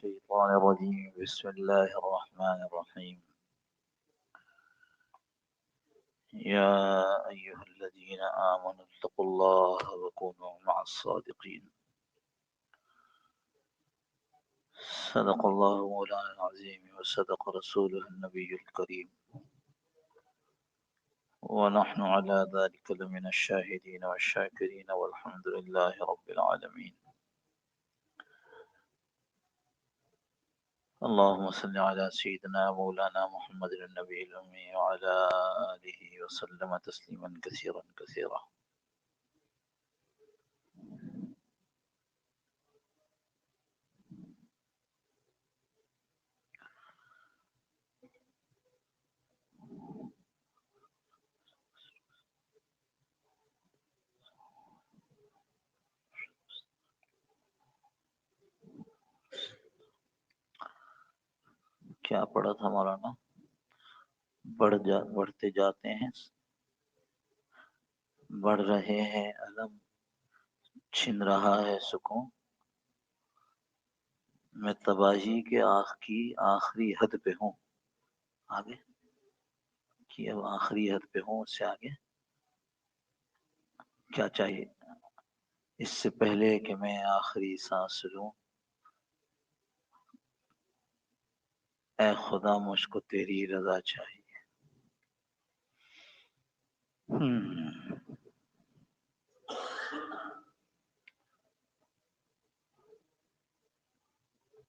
الشيطان الرجيم بسم الله الرحمن الرحيم يا أيها الذين آمنوا اتقوا الله وكونوا مع الصادقين صدق الله مولانا العظيم وصدق رسوله النبي الكريم ونحن على ذلك لمن الشاهدين والشاكرين والحمد لله رب العالمين اللهم صل على سيدنا مولانا محمد النبي الأمي وعلى آله وسلم تسليما كثيرا كثيرا. کیا پڑھا تھا مولانا؟ بڑھتے جاتے ہیں، بڑھ رہے ہیں علم، چھن رہا ہے سکون، میں تباہی کے کی آخری حد پہ ہوں. آگے کہ اب آخری حد پہ ہوں، اس سے آگے کیا چاہیے؟ اس سے پہلے کہ میں آخری سانس لوں، اے خدا مجھ کو تیری رضا چاہیے.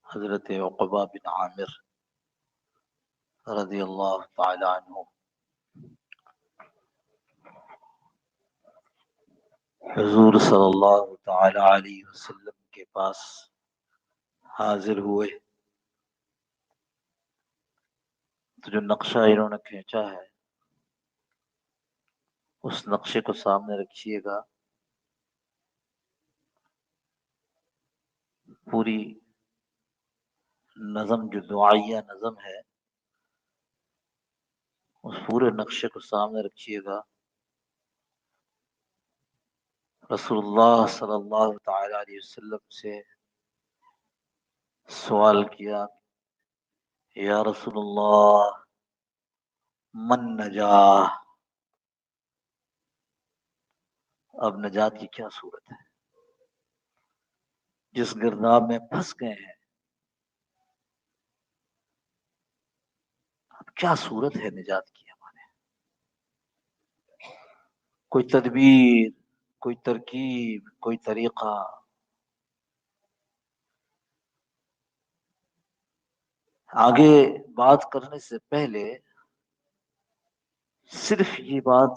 حضرت عقبہ بن عامر رضی اللہ تعالی عنہ حضور صلی اللہ تعالی علیہ وسلم کے پاس حاضر ہوئے تو جو نقشہ انہوں نے کھینچا ہے اس نقشے کو سامنے رکھیے گا. پوری نظم جو دعائیہ نظم ہے اس پورے نقشے کو سامنے رکھیے گا. رسول اللہ صلی اللہ تعالی علیہ وسلم سے سوال کیا، یا رسول اللہ من نجاح، اب نجات کی کیا صورت ہے؟ جس گرداب میں پھنس گئے ہیں اب کیا صورت ہے نجات کی ہمارے؟ کوئی تدبیر، کوئی ترکیب، کوئی طریقہ؟ آگے بات کرنے سے پہلے صرف یہ بات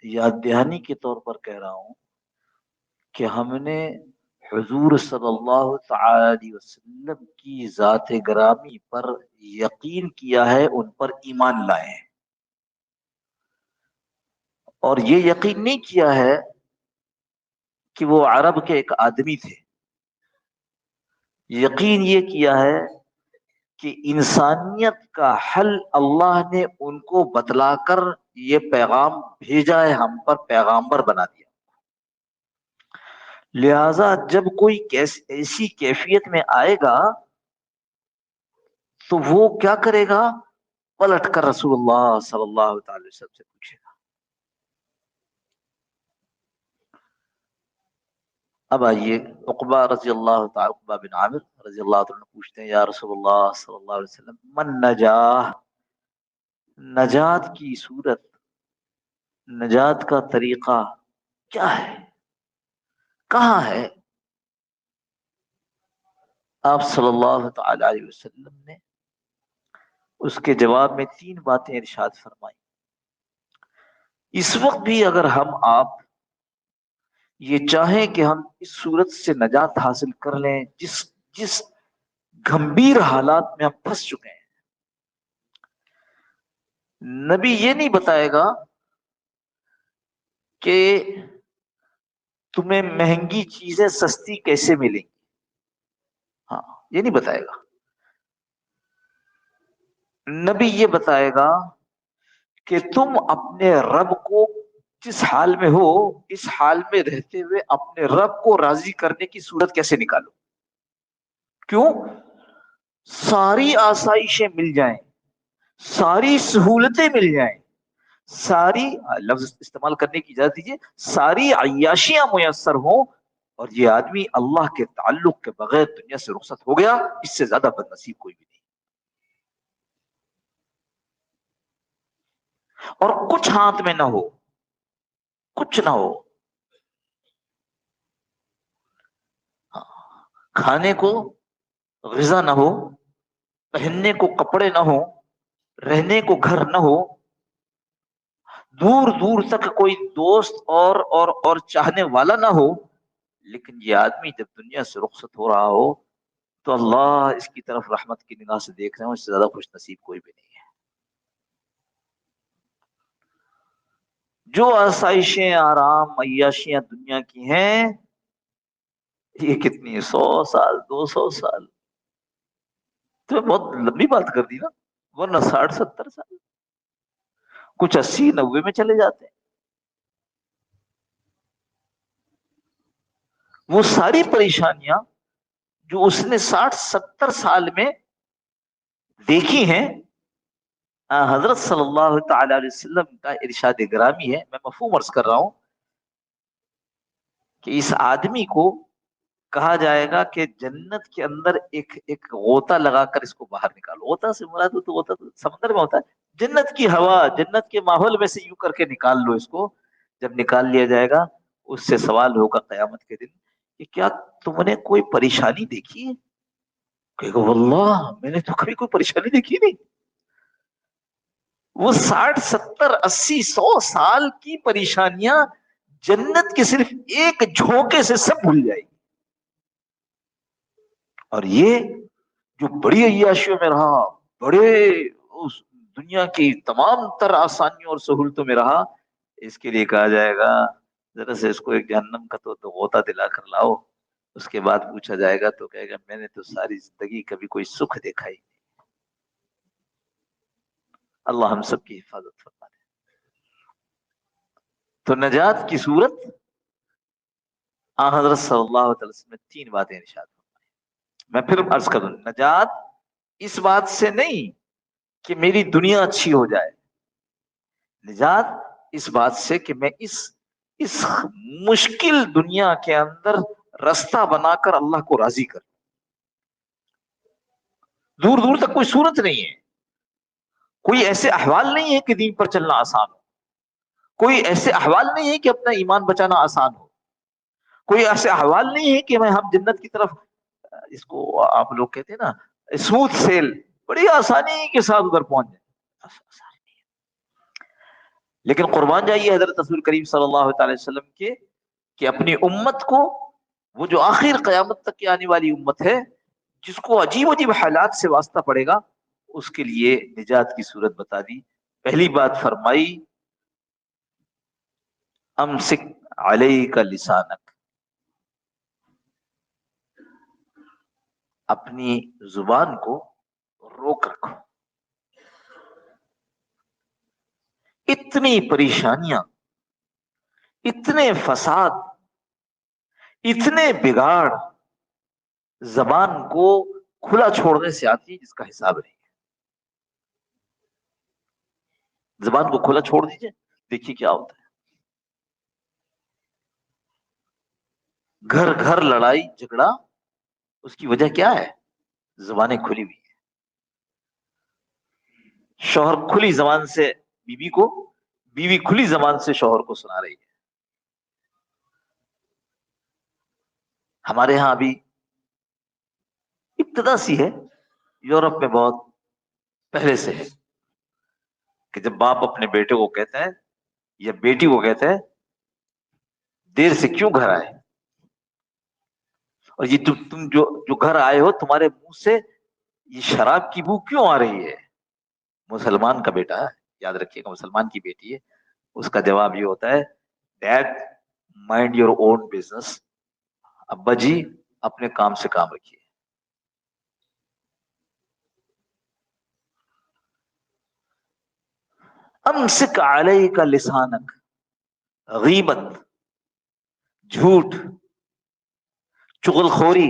یاد دہانی کے طور پر کہہ رہا ہوں کہ ہم نے حضور صلی اللہ تعالی علیہ وسلم کی ذات گرامی پر یقین کیا ہے، ان پر ایمان لائے ہیں، اور یہ یقین نہیں کیا ہے کہ وہ عرب کے ایک آدمی تھے. یقین یہ کیا ہے کہ انسانیت کا حل اللہ نے ان کو بتلا کر یہ پیغام بھیجا ہے، ہم پر پیغامبر بنا دیا. لہذا جب کوئی ایسی کیفیت میں آئے گا تو وہ کیا کرے گا؟ پلٹ کر رسول اللہ صلی اللہ تعالی وسلم سے پوچھے گا. اب آئیے عقبہ رضی اللہ تعالی، عقبہ بن عامر رضی اللہ تعالی پوچھتے ہیں، یا رسول اللہ صلی اللہ علیہ وسلم من نجاح، نجات کی صورت، نجات کا طریقہ کیا ہے، کہاں ہے؟ آپ صلی اللہ تعالی علیہ وسلم نے اس کے جواب میں 3 باتیں ارشاد فرمائی. اس وقت بھی اگر ہم آپ یہ چاہیں کہ ہم اس صورت سے نجات حاصل کر لیں جس گھمبیر حالات میں ہم پھنس چکے ہیں، نبی یہ نہیں بتائے گا کہ تمہیں مہنگی چیزیں سستی کیسے ملیں گی. ہاں، یہ نہیں بتائے گا. نبی یہ بتائے گا کہ تم اپنے رب کو جس حال میں ہو اس حال میں رہتے ہوئے اپنے رب کو راضی کرنے کی صورت کیسے نکالو. کیوں؟ ساری آسائشیں مل جائیں، ساری سہولتیں مل جائیں، ساری لفظ استعمال کرنے کی اجازت دیجیے، ساری عیاشیاں میسر ہوں، اور یہ آدمی اللہ کے تعلق کے بغیر دنیا سے رخصت ہو گیا، اس سے زیادہ بد نصیب کوئی بھی نہیں۔ اور کچھ ہاتھ میں نہ ہو، کچھ نہ ہو، کھانے کو غذا نہ ہو، پہننے کو کپڑے نہ ہو، رہنے کو گھر نہ ہو، دور دور تک کوئی دوست اور چاہنے والا نہ ہو، لیکن یہ آدمی جب دنیا سے رخصت ہو رہا ہو تو اللہ اس کی طرف رحمت کی نگاہ سے دیکھ رہے ہیں، اس سے زیادہ خوش نصیب کوئی بھی نہیں ہے۔ جو آسائشیں آرام عیاشیاں دنیا کی ہیں، یہ کتنی 100 سال 200 سال، تو بہت لمبی بات کر دی نا، ورنہ 60 70 سال، کچھ 80 90 میں چلے جاتے ہیں۔ وہ ساری پریشانیاں جو اس نے 60 70 سال میں دیکھی ہیں، حضرت صلی اللہ تعالی علیہ وسلم کا ارشاد گرامی ہے، میں مفہوم عرض کر رہا ہوں کہ اس آدمی کو کہا جائے گا کہ جنت کے اندر ایک غوطہ لگا کر اس کو باہر نکالو۔ غوطہ سے مراد تو غوطہ تو سمندر میں ہوتا ہے، جنت کی ہوا جنت کے ماحول میں سے یوں کر کے نکال لو اس کو۔ جب نکال لیا جائے گا، اس سے سوال ہوگا قیامت کے دن کہ کیا تم نے کوئی پریشانی دیکھی ہے؟ کہے گا واللہ میں نے تو کبھی کوئی پریشانی دیکھی نہیں۔ وہ 60 70 80 100 سال کی پریشانیاں جنت کے صرف ایک جھونکے سے سب بھول جائے گی۔ اور یہ جو بڑی عیاشیوں میں رہا، بڑے اس دنیا کی تمام تر آسانیوں اور سہولتوں میں رہا، اس کے لیے کہا جائے گا ذرا سے اس کو ایک جہنم کا تو غوطہ دلا کر لاؤ۔ اس کے بعد پوچھا جائے گا تو کہے گا میں نے تو ساری زندگی کبھی کوئی سکھ دیکھا ہی نہیں۔ اللہ ہم سب کی حفاظت فرما دے۔ تو نجات کی صورت حضرت صلی اللہ علیہ وسلم نے 3 باتیں ارشاد فرمائی۔ میں پھر عرض کروں، نجات اس بات سے نہیں کہ میری دنیا اچھی ہو جائے، نجات اس بات سے کہ میں اس مشکل دنیا کے اندر رستہ بنا کر اللہ کو راضی کروں۔ دور دور تک کوئی صورت نہیں ہے، کوئی ایسے احوال نہیں ہے کہ دین پر چلنا آسان ہو، کوئی ایسے احوال نہیں ہے کہ اپنا ایمان بچانا آسان ہو، کوئی ایسے احوال نہیں ہے کہ میں ہم جنت کی طرف، اس کو آپ لوگ کہتے ہیں نا اسموتھ سیل، بڑی آسانی کے ساتھ ادھر پہنچ جائے۔ لیکن قربان جائیے حضرت رسول کریم صلی اللہ تعالی وسلم کے کہ اپنی امت کو، وہ جو آخر قیامت تک کی آنے والی امت ہے جس کو عجیب عجیب حالات سے واسطہ پڑے گا، اس کے لیے نجات کی صورت بتا دی۔ پہلی بات فرمائی امسک علیک لسانک، اپنی زبان کو روک رکھو۔ اتنی پریشانیاں، اتنے فساد، اتنے بگاڑ زبان کو کھلا چھوڑنے سے آتی ہے جس کا حساب نہیں ہے۔ زبان کو کھلا چھوڑ دیجئے، دیکھیے کیا ہوتا ہے۔ گھر گھر لڑائی جھگڑا، اس کی وجہ کیا ہے؟ زبانیں کھلی ہوئی ہیں۔ شوہر کھلی زبان سے بیوی کو، بیوی کھلی زبان سے شوہر کو سنا رہی ہے۔ ہمارے ہاں ابھی ابتدا سی ہے، یورپ میں بہت پہلے سے ہے کہ جب باپ اپنے بیٹے کو کہتا ہے یا بیٹی کو کہتا ہے دیر سے کیوں گھر آئے، اور یہ تم جو گھر آئے ہو تمہارے منہ سے یہ شراب کی بو کیوں آ رہی ہے؟ مسلمان کا بیٹا ہے، یاد رکھیے گا مسلمان کی بیٹی ہے، اس کا جواب یہ ہوتا ہے dad mind your own business, ابا جی اپنے کام سے کام رکھیے۔ امسک علیک لسانک، غیبت، جھوٹ، چغل خوری،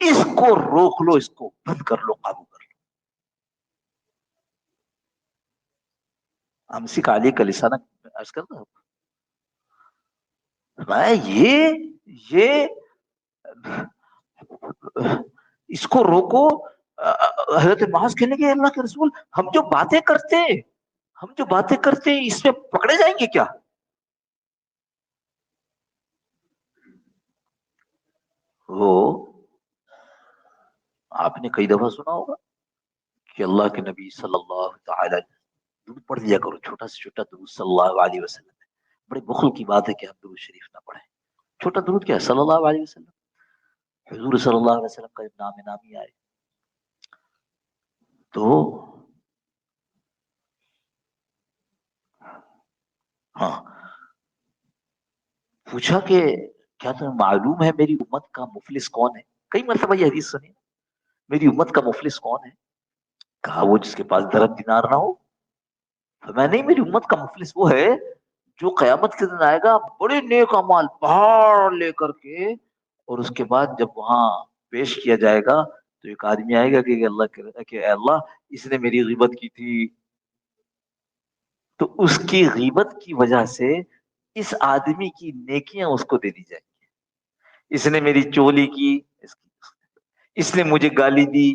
اس کو روک لو، اس کو بند کر لو، قابو کر لو. امسک علی کا لسانہ عرض کرتا میں یہ اس کو روکو. حضرت معاذ کہنے کے اللہ کے رسول، ہم جو باتیں کرتے ہیں اس میں پکڑے جائیں گے کیا؟ وہ آپ نے کئی دفعہ سنا ہوگا کہ اللہ کے نبی صلی اللہ تعالی درود پڑھ لیا کرو، چھوٹا سے چھوٹا درود صلی اللہ علیہ وسلم. بڑے بخل کی بات ہے کہ ہم درود شریف نہ پڑھیں. چھوٹا درود کیا ہے؟ صلی اللہ علیہ وسلم. حضور صلی اللہ علیہ وسلم کا جب نام نامی آئے تو ہاں پوچھا کہ کیا تمہیں معلوم ہے میری امت کا مفلس کون ہے؟ کئی مرتبہ یہ حدیث سنی، میری امت کا مفلس کون ہے؟ کہا وہ جس کے پاس درہم دینار نہ ہو. میں نہیں، میری امت کا مفلس وہ ہے جو قیامت کے دن آئے گا بڑے نیک اعمال پہاڑ لے کر کے، اور اس کے بعد جب وہاں پیش کیا جائے گا تو ایک آدمی آئے گا کہ اے اللہ اس نے میری غیبت کی تھی، تو اس کی غیبت کی وجہ سے اس آدمی کی نیکیاں اس کو دے دی جائیں گی. اس نے میری چولی کی، اس نے مجھے گالی دی،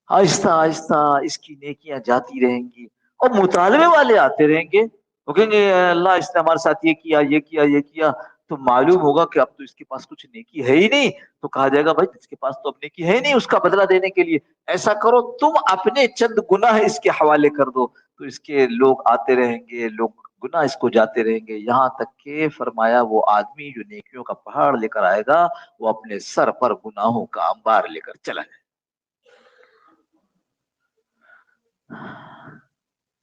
آہستہ آہستہ اس کی نیکیاں جاتی رہیں گی. اور مطالبے والے آتے رہیں گے، وہ کہیں گے اے اللہ اس نے ہمارے ساتھ یہ کیا یہ کیا یہ کیا. تو معلوم ہوگا کہ اب تو اس کے پاس کچھ نیکی ہے ہی نہیں. تو کہا جائے گا بھائی اس کے پاس تو اب نیکی ہے ہی نہیں، اس کا بدلہ دینے کے لیے ایسا کرو تم اپنے چند گناہ اس کے حوالے کر دو. تو اس کے لوگ آتے رہیں گے، لوگ گناہ اس کو جاتے رہیں گے، یہاں تک کہ فرمایا وہ آدمی جو نیکیوں کا پہاڑ لے کر آئے گا وہ اپنے سر پر گناہوں کا انبار لے کر چلا جائے.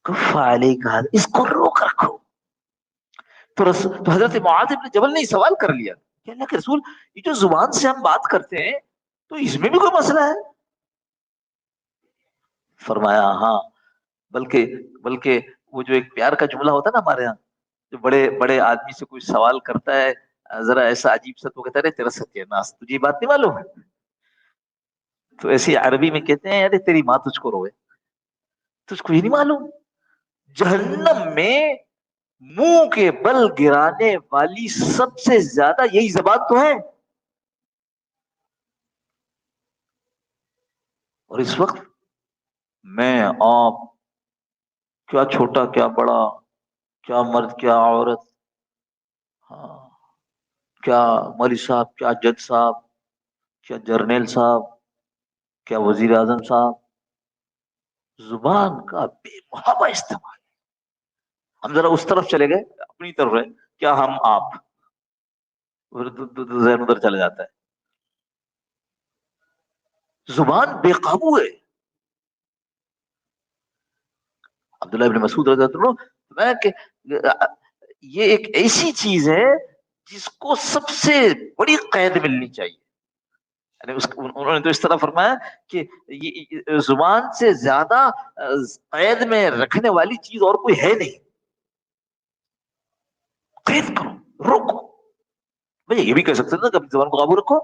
کف علیک ہذا، اس کو روک رکھو. تو حضرت معاذ بن جبل نے سوال کر لیا کہ اللہ کے رسول یہ جو زبان سے ہم بات کرتے ہیں تو اس میں بھی کوئی مسئلہ ہے؟ فرمایا ہاں، بلکہ وہ جو ایک پیار کا جملہ ہوتا ہے نا ہمارے یہاں، جو بڑے بڑے آدمی سے کوئی سوال کرتا ہے ذرا ایسا عجیب سا، تو کہتا ہے تیرا ستیہ ناس، تجھے یہ بات نہیں معلوم ہے؟ تو ایسی عربی میں کہتے ہیں ارے تیری ماں تجھ کو روئے، تجھ کو یہ نہیں معلوم جہنم میں منہ کے بل گرانے والی سب سے زیادہ یہی زبان تو ہے. اور اس وقت میں آپ، کیا چھوٹا کیا بڑا، کیا مرد کیا عورت، ہاں کیا مولوی صاحب، کیا جج صاحب، کیا جرنیل صاحب، کیا وزیر اعظم صاحب، زبان کا بے محابہ استعمال. ہم ذرا اس طرف چلے گئے، اپنی طرف ہے، کیا ہم آپ، ذہن ادھر چلا جاتا ہے. زبان بے قابو ہے. عبداللہ ابن مسعود رضی اللہ عنہ میں کہ یہ ایک ایسی چیز ہے جس کو سب سے بڑی قید ملنی چاہیے. یعنی انہوں نے تو اس طرح فرمایا کہ زبان سے زیادہ قید میں رکھنے والی چیز اور کوئی ہے نہیں. قید کرو، روکو. بھئی یہ بھی کہہ سکتے تھے کہ اپنی زبان کو قابو رکھو،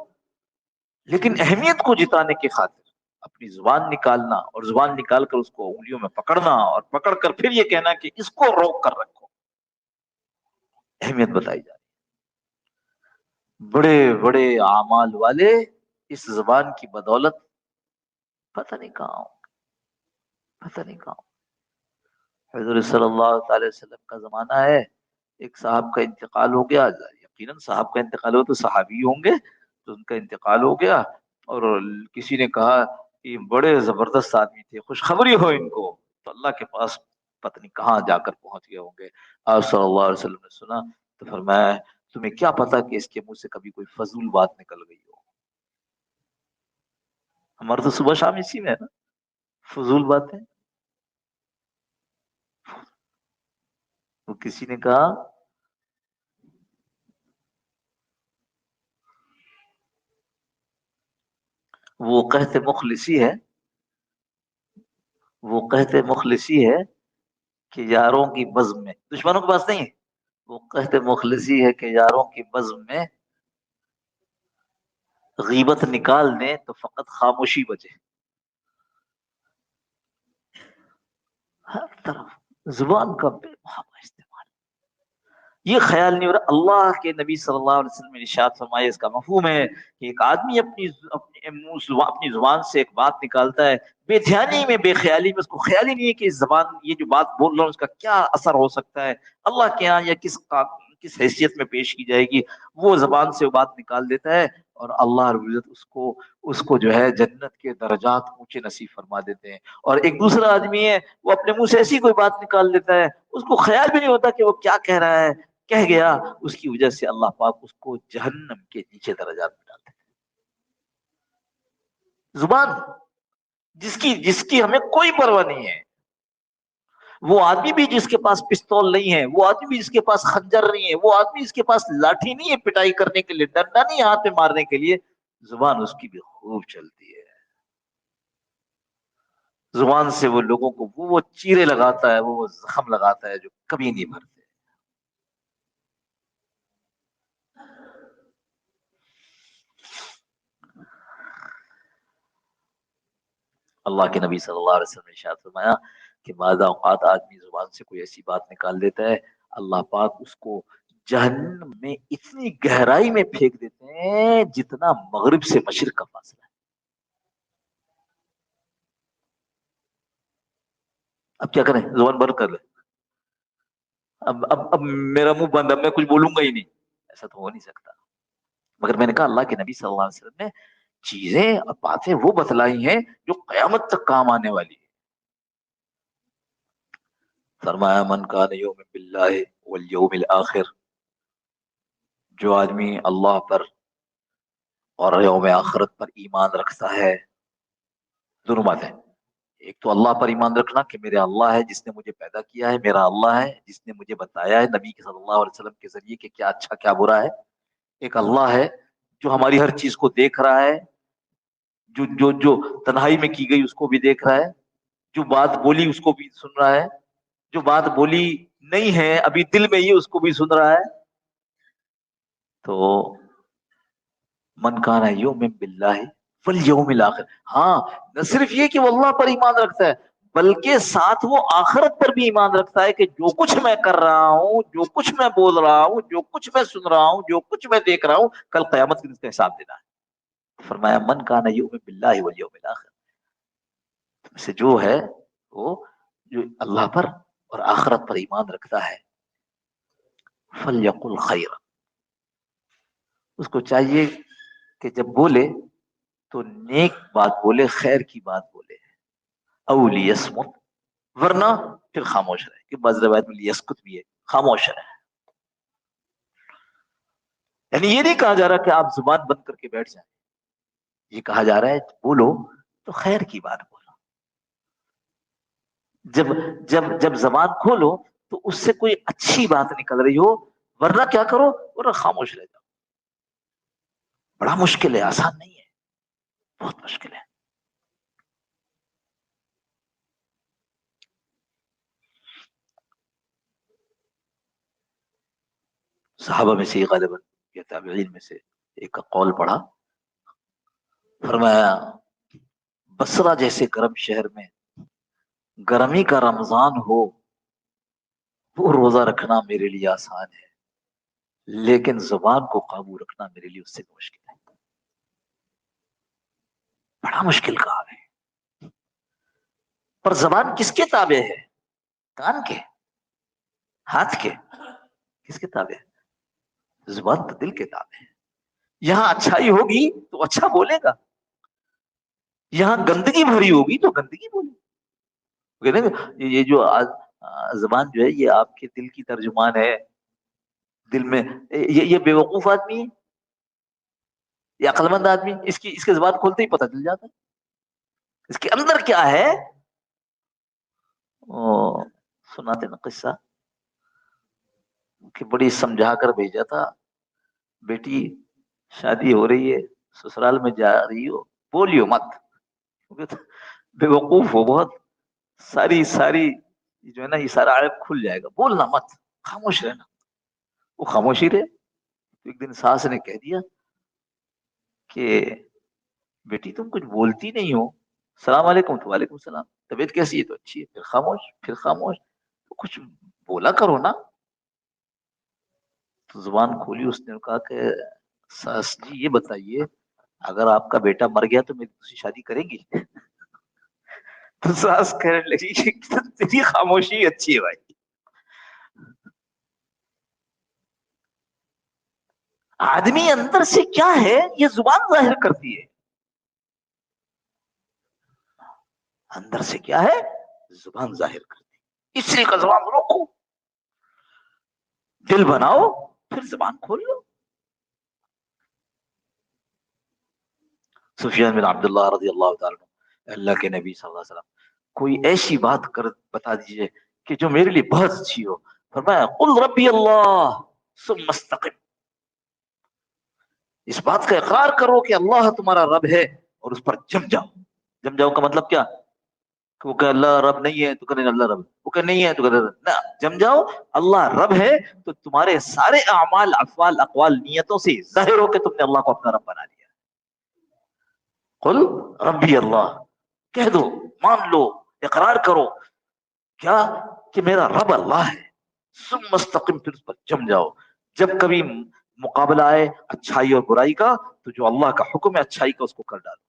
لیکن اہمیت کو جتانے کی خاطر اپنی زبان نکالنا اور زبان نکال کر اس کو انگلیوں میں پکڑنا اور پکڑ کر پھر یہ کہنا کہ اس کو روک کر رکھو، اہمیت بتائی جائے. بڑے بڑے اعمال والے اس زبان کی بدولت پتہ نہیں کہاں ہوں، پتہ نہیں کہاں ہوں. حضور صلی اللہ تعالی وسلم کا زمانہ ہے، ایک صاحب کا انتقال ہو گیا. یقیناً صاحب کا انتقال ہو تو صحابی ہوں گے، تو ان کا انتقال ہو گیا اور کسی نے کہا کہ بڑے زبردست آدمی تھے، خوشخبری ہو ان کو. تو اللہ کے پاس پتہ نہیں کہاں جا کر پہنچ گئے ہوں گے. آپ صلی اللہ علیہ وسلم نے سنا تو فرمایا تمہیں کیا پتا کہ اس کے منہ سے کبھی کوئی فضول بات نکل گئی ہو. ہمارا تو صبح شام اسی میں ہے نا، فضول باتیں. تو کسی نے کہا وہ قحط مخلصی ہے، وہ قحط مخلصی ہے کہ یاروں کی بزم میں، دشمنوں کے پاس نہیں ہے. وہ قحط مخلصی ہے کہ یاروں کی بزم میں غیبت نکال دیں تو فقط خاموشی بچے. ہر طرف زبان کا بے محابہ استعمال. یہ خیال نہیں ہو رہا. اللہ کے نبی صلی اللہ علیہ وسلم نے ارشاد فرمایا، اس کا مفہوم ہے کہ ایک آدمی اپنی زبان سے ایک بات نکالتا ہے، بے دھیانی میں، بے خیالی میں، اس کو خیال ہی نہیں ہے کہ اس زبان، یہ جو بات بول رہا ہوں اس کا کیا اثر ہو سکتا ہے اللہ کے ہاں، یا کس حیثیت میں پیش کی جائے گی. وہ زبان سے وہ بات نکال دیتا ہے اور اللہ رب العزت اس کو جو ہے جنت کے درجات اونچے نصیب فرما دیتے ہیں. اور ایک دوسرا آدمی ہے، وہ اپنے منہ سے ایسی کوئی بات نکال دیتا ہے، اس کو خیال بھی نہیں ہوتا کہ وہ کیا کہہ رہا ہے، کہہ گیا، اس کی وجہ سے اللہ پاک اس کو جہنم کے نیچے درجات میں ڈالتے ہیں. زبان جس کی ہمیں کوئی پرواہ نہیں ہے، وہ آدمی بھی جس کے پاس پستول نہیں ہے، وہ آدمی بھی جس کے پاس خنجر نہیں ہے، وہ آدمی جس کے پاس لاٹھی نہیں ہے پٹائی کرنے کے لیے، ڈنڈا نہیں ہے ہاتھ میں مارنے کے لیے، زبان اس کی بھی خوب چلتی ہے. زبان سے وہ لوگوں کو وہ چیرے لگاتا ہے، وہ زخم لگاتا ہے جو کبھی نہیں بھرتے. اللہ کے نبی صلی اللہ علیہ وسلم نے ارشاد فرمایا کہ بعض اوقات آدمی زبان سے کوئی ایسی بات نکال دیتا ہے، اللہ پاک اس کو جہنم میں اتنی گہرائی میں پھینک دیتے ہیں جتنا مغرب سے مشرق کا فاصلہ ہے. اب کیا کریں؟ زبان بند کر لیں. اب میرا منہ بند، اب میں کچھ بولوں گا ہی نہیں، ایسا تو ہو نہیں سکتا. مگر میں نے کہا اللہ کے نبی صلی اللہ علیہ وسلم نے چیزیں اور باتیں وہ بتلائی ہیں جو قیامت تک کام آنے والی ہیں. فرمایا من کان یؤمن باللہ والیوم الآخر، جو آدمی اللہ پر اور یوم آخرت پر ایمان رکھتا ہے. دونوں باتیں، ایک تو اللہ پر ایمان رکھنا کہ میرا اللہ ہے جس نے مجھے پیدا کیا ہے، میرا اللہ ہے جس نے مجھے بتایا ہے نبی صلی اللہ علیہ وسلم کے ذریعے کہ کیا اچھا کیا برا ہے. ایک اللہ ہے جو ہماری ہر چیز کو دیکھ رہا ہے، جو تنہائی میں کی گئی اس کو بھی دیکھ رہا ہے، جو بات بولی اس کو بھی سن رہا ہے، جو بات بولی نہیں ہے ابھی دل میں ہی اس کو بھی سن رہا ہے. تو من کان یؤمن باللہ والیوم الآخر، ہاں نہ صرف یہ کہ وہ اللہ پر ایمان رکھتا ہے بلکہ ساتھ وہ آخرت پر بھی ایمان رکھتا ہے کہ جو کچھ میں کر رہا ہوں، جو کچھ میں بول رہا ہوں، جو کچھ میں سن رہا ہوں، جو کچھ میں دیکھ رہا ہوں، کل قیامت کے دن اس کا حساب دینا ہے. فرمایا من کان یؤمن باللہ والیوم الآخر، سے جو ہے وہ جو اللہ پر اور آخرت پر ایمان رکھتا ہے، فلیقل خیر، اس کو چاہیے کہ جب بولے تو نیک بات بولے، خیر کی بات بولے. او لیسمت، ورنہ پھر خاموش رہے، کہ بعض روایت میں لیسکت بھی ہے، خاموش رہے. یعنی یہ نہیں کہا جا رہا کہ آپ زبان بند کر کے بیٹھ جائیں، یہ کہا جا رہا ہے بولو تو خیر کی بات بولو. جب جب زبان کھولو تو اس سے کوئی اچھی بات نکل رہی ہو، ورنہ کیا کرو، ورنہ خاموش رہ جاؤ. بڑا مشکل ہے، آسان نہیں ہے، بہت مشکل ہے. صحابہ میں سے غالباً یا تابعین میں سے ایک کا قول پڑھا، فرمایا بصرہ جیسے گرم شہر میں گرمی کا رمضان ہو، وہ روزہ رکھنا میرے لیے آسان ہے، لیکن زبان کو قابو رکھنا میرے لیے اس سے مشکل ہے. بڑا مشکل کام ہے. پر زبان کس کے تابع ہے؟ کان کے؟ ہاتھ کے؟ کس کے تابع ہے؟ زبان تو دل کے تابع ہے. یہاں اچھائی ہوگی تو اچھا بولے گا، یہاں گندگی بھری ہوگی تو گندگی بولے گا. یہ جو زبان جو ہے یہ آپ کے دل کی ترجمان ہے. دل میں یہ بے وقوف آدمی ہے، یہ عقل مند آدمی، اس کے زبان کھولتے ہی پتہ چل جاتا ہے اس کے اندر کیا ہے. سناتے نا قصہ کہ بڑی سمجھا کر بھیجا تھا، بیٹی شادی ہو رہی ہے، سسرال میں جا رہی ہو، بولیو مت، بے وقوف ہو بہت، ساری جو ہے نا یہ سارا عیب کھل جائے گا، بولنا مت، خاموش رہنا. وہ خاموشی رہے. ایک دن ساس نے کہہ دیا کہ بیٹی تم کچھ بولتی نہیں ہو، السلام علیکم تو وعلیکم السلام، طبیعت کیسی ہے تو اچھی ہے، پھر خاموش پھر خاموش، تو کچھ بولا کرو نا۔ تو زبان کھولی اس نے، کہا کہ ساس جی یہ بتائیے اگر آپ کا بیٹا مر گیا تو میری دوسری شادی کریں گی؟ تو ساس کہنے لگی کہ تیری خاموشی اچھی ہے بھائی، آدمی اندر سے کیا ہے یہ زبان ظاہر کرتی ہے، اندر سے کیا ہے زبان ظاہر کرتی ہے، اس لیے کا زبان روکو، دل بناؤ پھر زبان کھول لو۔ سفیان بن عبداللہ رضی اللہ تعالیٰ عنہ، اللہ کے نبی صلی اللہ علیہ وسلم کوئی ایسی بات کر بتا دیجئے کہ جو میرے لیے بہت اچھی ہو، فرمایا قل ربی اللہ ثم استقم، اس بات کا اقرار کرو کہ اللہ تمہارا رب ہے اور اس پر جم جاؤ۔ جم جاؤ کا مطلب کیا؟ کہ وہ کہ اللہ رب نہیں ہے تو کہنے اللہ رب، وہ کہ نہیں ہے تو کہنے نہ، جم جاؤ اللہ رب ہے تو تمہارے سارے اعمال افعال اقوال نیتوں سے ظاہر ہو کہ تم نے اللہ کو اپنا رب بنا لیا۔ قل ربی اللہ، کہہ دو، مان لو، اقرار کرو کیا کہ میرا رب اللہ ہے، ثم مستقم، پھر اس پر جم جاؤ۔ جب کبھی مقابلہ آئے اچھائی اور برائی کا تو جو اللہ کا حکم ہے اچھائی کا اس کو کر ڈالو،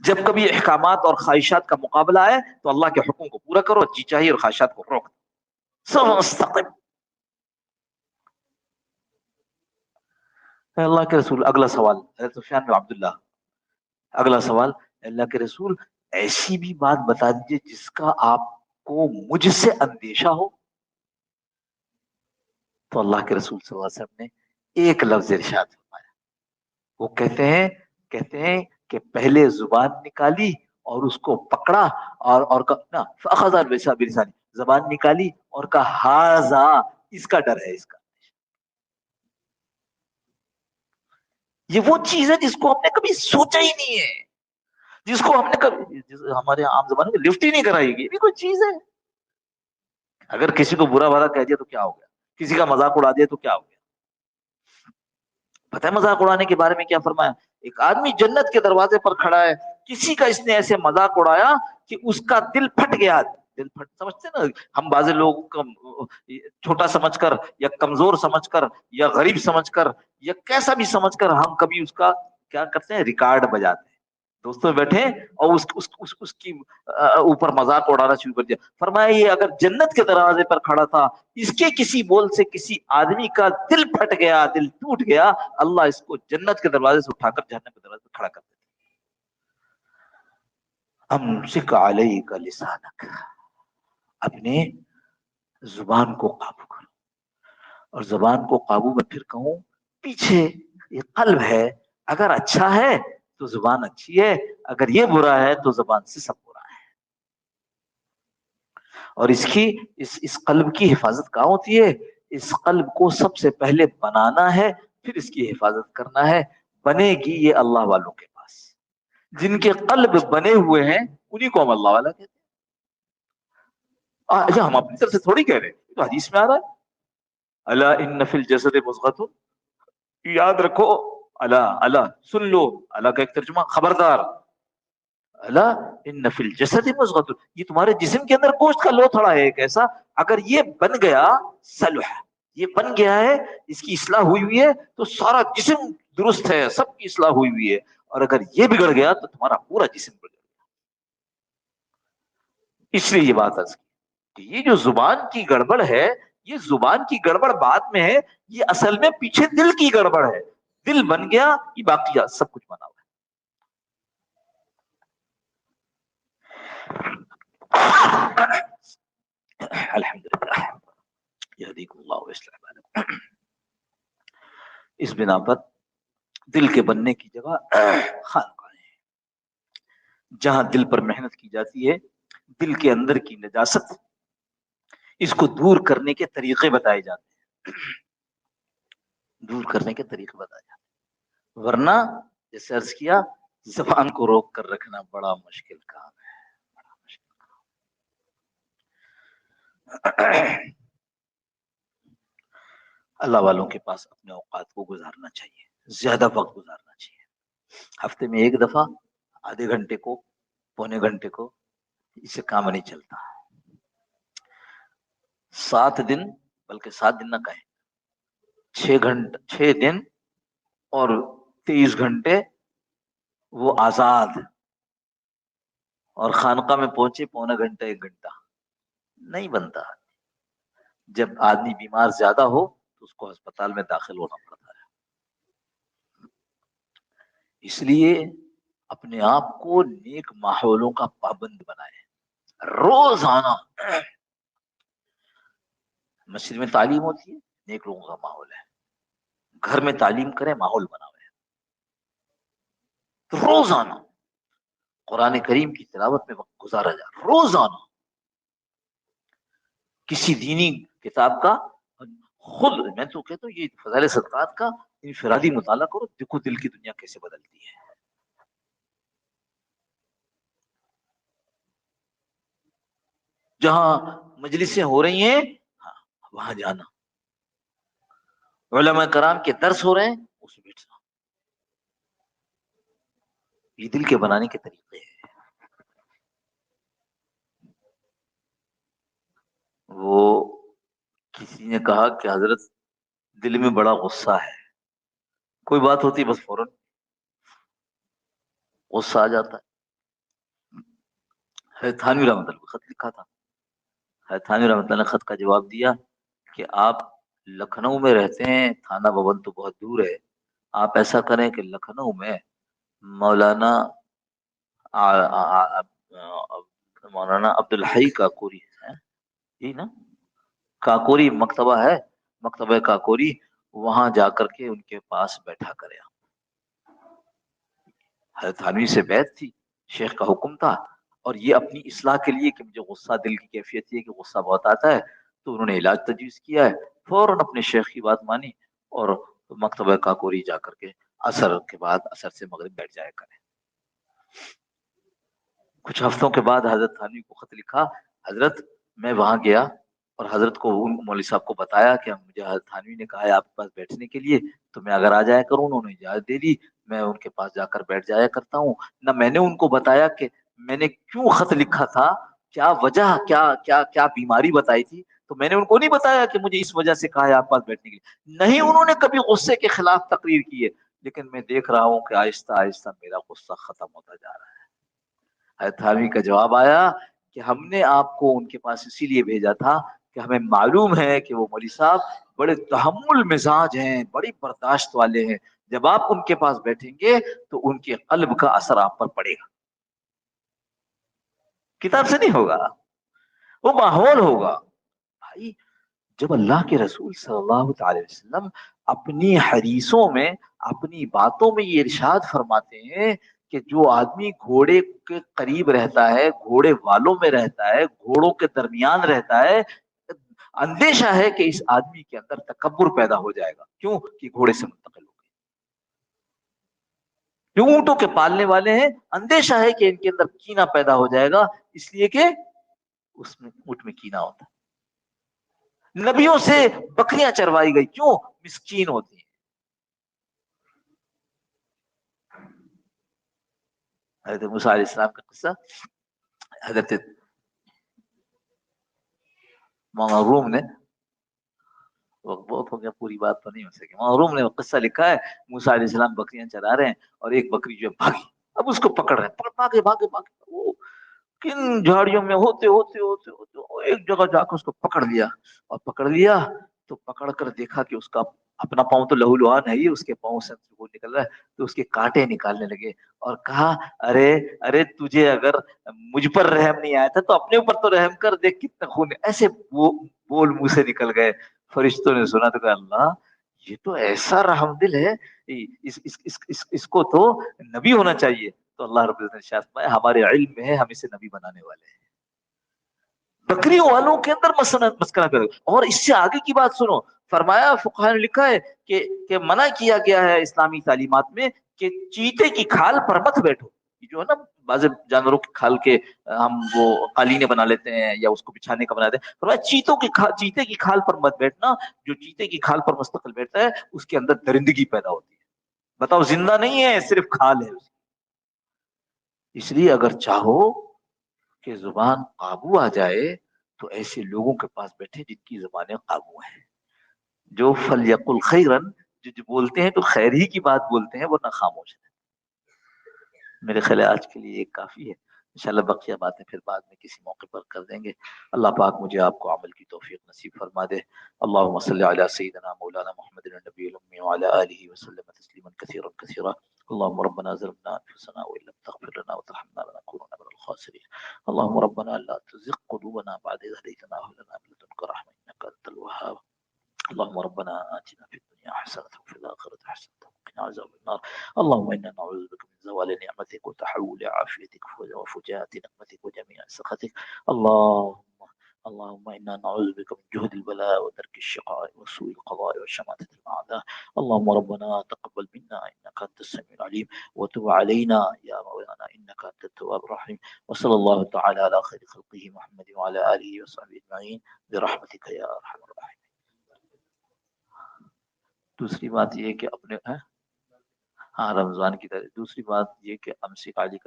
جب کبھی احکامات اور خواہشات کا مقابلہ آئے تو اللہ کے حکم کو پورا کرو، جی چاہیے اور خواہشات کو روک دو، ثم مستقم۔ اللہ کے رسول، اگلا سوال حضرت سفیان بن عبداللہ، اگلا سوال، اللہ کے رسول ایسی بھی بات بتا دیجیے جس کا آپ کو مجھ سے اندیشہ ہو۔ تو اللہ کے رسول صلی اللہ علیہ وسلم نے ایک لفظ ارشاد فرمایا، وہ کہتے ہیں کہ پہلے زبان نکالی اور اس کو پکڑا اور کہا فاخذ بلسانی، زبان نکالی اور کہا ہاذا، اس کا ڈر ہے، اس کا، یہ وہ چیز ہے جس کو ہم نے کبھی سوچا ہی نہیں ہے، جس کو ہم نے کبھی ہمارے عام زبان میں لفٹ ہی نہیں کرائی گی، یہ بھی کوئی چیز ہے؟ اگر کسی کو برا بھلا کہہ دیا تو کیا ہو گیا، کسی کا مذاق اڑا دیا تو کیا ہو گیا؟ پتہ ہے مذاق اڑانے کے بارے میں کیا فرمایا؟ ایک آدمی جنت کے دروازے پر کھڑا ہے، کسی کا اس نے ایسے مذاق اڑایا کہ اس کا دل پھٹ گیا، دل پھٹ، سمجھتے نا ہم بعض لوگوں کو چھوٹا سمجھ کر یا کمزور سمجھ کر یا غریب سمجھ کر یا کیسا بھی سمجھ کر ہم کبھی اس کا کیا کرتے ہیں، ریکارڈ بجاتے ہیں، دوستوں میں بیٹھے اور اس کی اوپر مذاق اڑانا شروع کر دیا۔ فرمایا یہ اگر جنت کے دروازے پر کھڑا تھا، اس کے کسی بول سے کسی آدمی کا دل پھٹ گیا، دل ٹوٹ گیا، اللہ اس کو جنت کے دروازے سے اٹھا کر جہنم کے دروازے پر کھڑا کر دیتا۔ امسک علیک لسانک، اپنے زبان کو قابو کرو، اور زبان کو قابو میں پھر کہوں پیچھے یہ قلب ہے، اگر اچھا ہے تو زبان اچھی ہے، اگر یہ برا ہے تو زبان سے سب برا ہے۔ اور اس قلب کی حفاظت کہاں ہوتی ہے؟ اس قلب کو سب سے پہلے بنانا ہے، پھر اس کی حفاظت کرنا ہے، بنے گی یہ اللہ والوں کے پاس، جن کے قلب بنے ہوئے ہیں انہیں کو ہم اللہ والا کہتے ہیں۔ اچھا ہم اپنی طرف سے تھوڑی کہہ رہے ہیں، تو حدیث میں آ رہا ہے الا ان فی الجسد مضغۃ، یاد رکھو، اللہ اللہ سن لو، اللہ کا ایک ترجمہ خبردار، اللہ ان فی الجسد مضغۃ، یہ تمہارے جسم کے اندر گوشت کا لوتھڑا ہے ایک ایسا، اگر یہ بن گیا صلح، یہ بن گیا ہے، اس کی اصلاح ہوئی ہوئی ہے تو سارا جسم درست ہے، سب کی اصلاح ہوئی ہوئی ہے، اور اگر یہ بگڑ گیا تو تمہارا پورا جسم بگڑ گیا۔ اس لیے یہ بات عرض کی کہ یہ جو زبان کی گڑبڑ ہے، یہ زبان کی گڑبڑ بعد میں ہے، یہ اصل میں پیچھے دل کی گڑبڑ ہے، دل بن گیا یہ باقیات سب کچھ بنا ہوا ہے۔ الحمدللہ یہدیکم اللہ ویصلح بالکم۔ اس بنا پر دل کے بننے کی جگہ خانقاہیں ہیں، جہاں دل پر محنت کی جاتی ہے، دل کے اندر کی نجاست، اس کو دور کرنے کے طریقے بتائے جاتے ہیں، دور کرنے کے طریقے بتائے جاتے ہیں، ورنہ جیسے عرض کیا زبان کو روک کر رکھنا بڑا مشکل کام ہے، بڑا مشکل کام۔ اللہ والوں کے پاس اپنے اوقات کو گزارنا چاہیے، زیادہ وقت گزارنا چاہیے. ہفتے میں ایک دفعہ آدھے گھنٹے کو پونے گھنٹے کو، اس سے کام نہیں چلتا. 7 دن، بلکہ 7 دن نہ کہیں، 6 گھنٹے، 6 دن اور 23 گھنٹے وہ آزاد، اور خانقاہ میں پہنچے پونا گھنٹہ 1 گھنٹہ نہیں بنتا. جب آدمی بیمار زیادہ ہو تو اس کو ہسپتال میں داخل ہونا پڑتا ہے. اس لیے اپنے آپ کو نیک ماحولوں کا پابند بنائے. روزانہ مسجد میں تعلیم ہوتی ہے، نیک لوگوں کا ماحول ہے. گھر میں تعلیم کریں، ماحول بناوے. تو روزانہ قرآن کریم کی تلاوت میں وقت گزارا جائے. روزانہ کسی دینی کتاب کا، خود میں تو کہتا ہوں یہ فضائل صدقات کا انفرادی مطالعہ کرو، دیکھو دل کی دنیا کیسے بدلتی ہے. جہاں مجلسیں ہو رہی ہیں وہاں جانا، علماء کرام کے درس ہو رہے ہیں اس میں بیٹھنا. یہ دل کے بنانے کے طریقے ہیں. وہ کسی نے کہا کہ حضرت دل میں بڑا غصہ ہے، کوئی بات ہوتی بس فوراً غصہ آ جاتا ہے. تھانوی رحمۃ اللہ خط لکھا تھا. تھانوی رحمۃ اللہ نے خط کا جواب دیا کہ آپ لکھنؤ میں رہتے ہیں، تھانہ بھون تو بہت دور ہے. آپ ایسا کریں کہ لکھنؤ میں مولانا مولانا عبدالحی کاکوری ہے، جی نا، کاکوری مکتبہ ہے، مکتبہ کاکوری، وہاں جا کر کے ان کے پاس بیٹھا کرے. حضرت تھانوی سے بیعت تھی، شیخ کا حکم تھا، اور یہ اپنی اصلاح کے لیے کہ مجھے غصہ، دل کی کیفیت یہ کہ غصہ بہت آتا ہے، تو انہوں نے علاج تجویز کیا ہے. فوراً اپنے شیخ کی بات مانی اور مکتبہ کاکوری جا کر کے اثر کے بعد، اثر سے مغرب بیٹھ جایا کرے. کچھ ہفتوں کے بعد حضرت تھانوی کو خط لکھا، حضرت میں وہاں گیا اور حضرت کو ان مولوی صاحب کو بتایا کہ مجھے حضرت تھانوی نے کہا ہے آپ کے پاس بیٹھنے کے لیے، تو میں اگر آ جایا کروں. انہوں نے اجازت دے دی، میں ان کے پاس جا کر بیٹھ جایا کرتا ہوں. نہ میں نے ان کو بتایا کہ میں نے کیوں خط لکھا تھا، کیا وجہ، کیا کیا کیا بیماری بتائی تھی، تو میں نے ان کو نہیں بتایا کہ مجھے اس وجہ سے کہا ہے آپ پاس بیٹھنے کے لیے. نہیں انہوں نے کبھی غصے کے خلاف تقریر کی ہے، لیکن میں دیکھ رہا ہوں کہ آہستہ آہستہ میرا غصہ ختم ہوتا جا رہا ہے. تھانوی کا جواب آیا کہ ہم نے آپ کو ان کے پاس اسی لیے بھیجا تھا کہ ہمیں معلوم ہے کہ وہ مولوی صاحب بڑے تحمل مزاج ہیں، بڑی برداشت والے ہیں. جب آپ ان کے پاس بیٹھیں گے تو ان کے قلب کا اثر آپ پر پڑے گا. کتاب سے نہیں ہوگا، وہ ماحول ہوگا. بھائی جب اللہ کے رسول صلی اللہ تعالی وسلم اپنی حدیثوں میں، اپنی باتوں میں یہ ارشاد فرماتے ہیں کہ جو آدمی گھوڑے کے قریب رہتا ہے، گھوڑے والوں میں رہتا ہے، گھوڑوں کے درمیان رہتا ہے، اندیشہ ہے کہ اس آدمی کے اندر تکبر پیدا ہو جائے گا. کیوں کہ گھوڑے سے منتقل ہو گئے. جو اونٹوں کے پالنے والے ہیں، اندیشہ ہے کہ ان کے اندر کینہ پیدا ہو جائے گا، اس لیے کہ اس میں اونٹ میں کینہ ہوتا ہے. نبیوں سے بکریاں چروائی گئی، کیوں؟ مسکین ہوتی ہیں. حضرت موسیٰ علیہ السلام کا قصہ، حضرت روم نے، وقت بہت ہو گیا پوری بات تو نہیں ہو سکی، روم نے وہ قصہ لکھا ہے، موسیٰ علیہ السلام بکریاں چرا رہے ہیں اور ایک بکری جو ہے بھاگی، اب اس کو پکڑ رہے ہیں، بھاگے بھاگے بھاگے، وہ کن جھاڑیوں میں ہوتے ہوتے ہوتے ہوتے ایک جگہ جا کے اس کو پکڑ لیا. اور پکڑ لیا تو پکڑ کر دیکھا کہ اس کا اپنا پاؤں تو لہو لہان ہے ہی، اس کے پاؤں سے وہ نکل رہا ہے، تو اس کے کانٹے نکالنے لگے اور کہا ارے ارے تجھے اگر مجھ پر رحم نہیں آیا تھا تو اپنے اوپر تو رحم کر، دیکھ کتنا خون ہے. ایسے وہ بول منہ سے نکل گئے. فرشتوں نے سنا تو کہا اللہ یہ تو ایسا رحم دل ہے، اس کو تو نبی ہونا چاہیے. تو اللہ رب العزت نے ارشاد فرمایا ہمارے علم میں ہے ہم اسے نبی بنانے والے ہیں. بکریوں والوں کے اندر مسکنہ کرو. اور اس سے آگے کی بات سنو، فرمایا فقہاء نے لکھا ہے کہ منع کیا گیا ہے اسلامی تعلیمات میں کہ چیتے کی کھال پر مت بیٹھو. یہ جو ہے نا بعض جانوروں کی کھال کے ہم وہ قالینیں بنا لیتے ہیں یا اس کو بچھانے کا بنا دیتے ہیں، فرمایا چیتے کی کھال پر مت بیٹھنا. جو چیتے کی کھال پر مستقل بیٹھتا ہے اس کے اندر درندگی پیدا ہوتی ہے. بتاؤ زندہ نہیں ہے، صرف کھال ہے اس کی۔ اس لیے اگر چاہو کہ زبان قابو آ جائے تو ایسے لوگوں کے پاس بیٹھے جن کی زبانیں قابو ہیں، جو فلیقل خیرن، جو بولتے ہیں تو خیر ہی کی بات بولتے ہیں، ورنہ خاموش ہے۔ میرے خیال ہے آج کے لیے یہ کافی ہے، انشاءاللہ بقیہ باتیں پھر بعد میں کسی موقع پر کر دیں گے۔ اللہ پاک مجھے آپ کو عمل کی توفیق نصیب فرما دے۔ اللهم صل على سيدنا مولانا محمد النبي الأمي وعلى آله وسلم تسليما كثيرا كثيرا۔ اللهم ربنا ظلمنا أنفسنا وإن لم تغفر لنا وترحمنا لنكونن من الخاسرين۔ اللهم ربنا لا تزغ قلوبنا بعد إذ هديتنا وهب لنا من لدنك رحمة إنك أنت الوهاب۔ اللهم ربنا آتنا في الدنيا حسنة وفي الآخرة حسنة وقنا عذاب النار۔ اللهم إنا نعوذ بك من زوال نعمتك وتحول عافيتك وفجاءة نقمتك وجميع سخطك. اللهم إنا نعوذ بك من جهد البلاء ودرك الشقاء وسوء القضاء وشماتة الأعداء. اللهم ربنا تقبل منا إنك أنت السميع العليم وتب علينا يا مولانا إنك أنت التواب الرحيم. وصلى الله تعالى على خير خلقه محمد وعلى آله وصحبه أجمعين برحمتك يا أرحم الراحمين۔ دوسری بات یہ کہ اپنے ہاں رمضان کی طرح، دوسری بات یہ کہ امسک علی